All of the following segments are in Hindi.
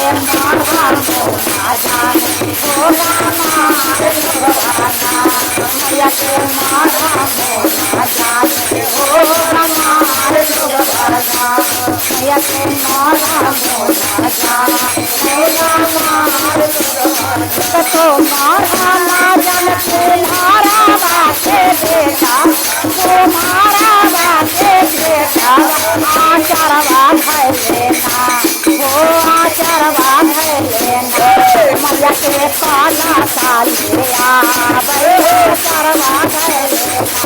के मारा मोना जाने हो रामार लोगवाना मैया के मारा मोना जाने हो रामार लोगवाना मैया के मारा मोना जाने हो रामार लोगवाना तो मारा ना जान तुम्हारा बाटे बेटा तुम्हारा बाटे बेटा आचरवा भैलेना हो आचरवा भैलेना मैया के काला काले आवे आचरवा भैलेना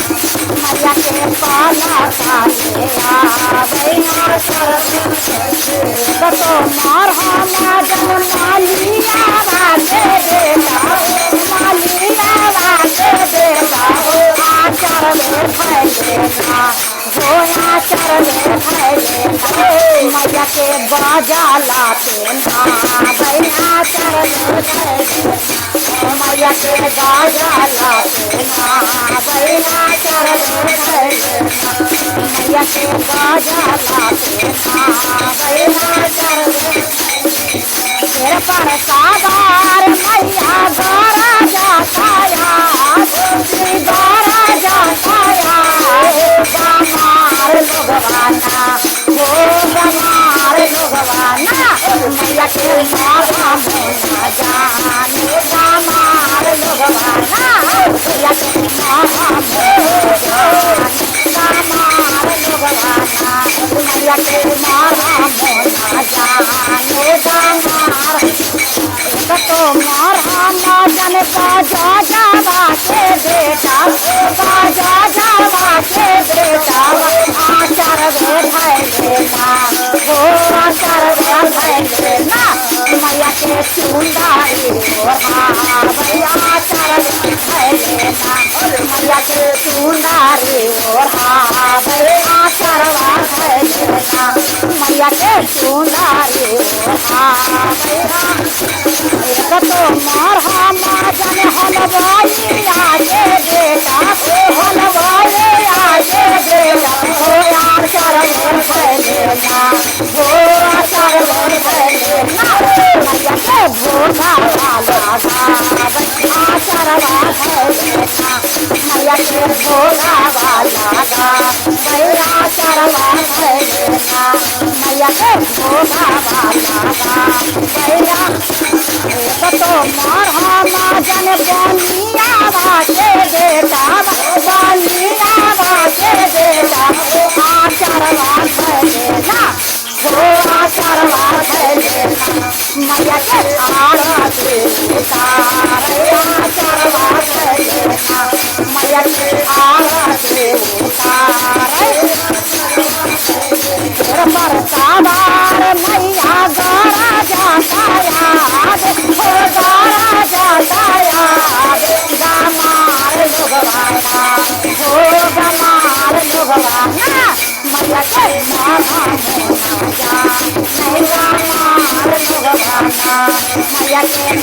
मैया के काला काले आवे आचरवा तो मारा ना जन मालिया बाटे बेटा मालिया बाटे बेटा आचर में भैलेना हो आचर में भैलेना मैया के बाजा लाते ना भाई आचर में भैलेना मैया के बाजा लाते ना भाई आचर में भैलेना मैया के बाजा लाते ना भाई आचर में तेरे पर सागार मैया गारा जाता याद गारा जाता याद गमार लोगवाना हो गमार लोगवाना मैया के मारा मोना जाने गमार लोगवाना मैया के मारा मोना जाने गमार लोगवाना मैया के मारा मोना जाने गमार तो मारा ना जन बाजा जावा के बेटा बाजा जावा के बेटा आचार वे भैलेना हो आचार वे भैलेना मैया के चुंदारी ओढ़ा भैया आचार वे भैलेना मैया के चुंदारी ओढ़ा भैया आचार वे भैलेना मैया के चुंदारी ओढ़ा भैया तो मारा ना जाने हलवाई आगे बेटा हलवाई आगे बेटा हो आचार में भैलेना हो आचार में भैलेना मैया के भोगा वाला आचार में भैलेना मैया के भोगा वाला भैया आचार में भैलेना मैया के भोगा वाला भैया तो मारा ना जाने बनिया बाटे बेटा बनिया बाटे बेटा आचरवा भैलेना हो आचरवा भैलेना मैया के आरती उतारे आचरवा भैलेना मैया के आरती उतारे पर साबार मैया गारा जाता याद हो गारा जाता याद गमार लोगवाना हो गमार लोगवाना मैया के मारा मोना जाने गमार लोगवाना मैया के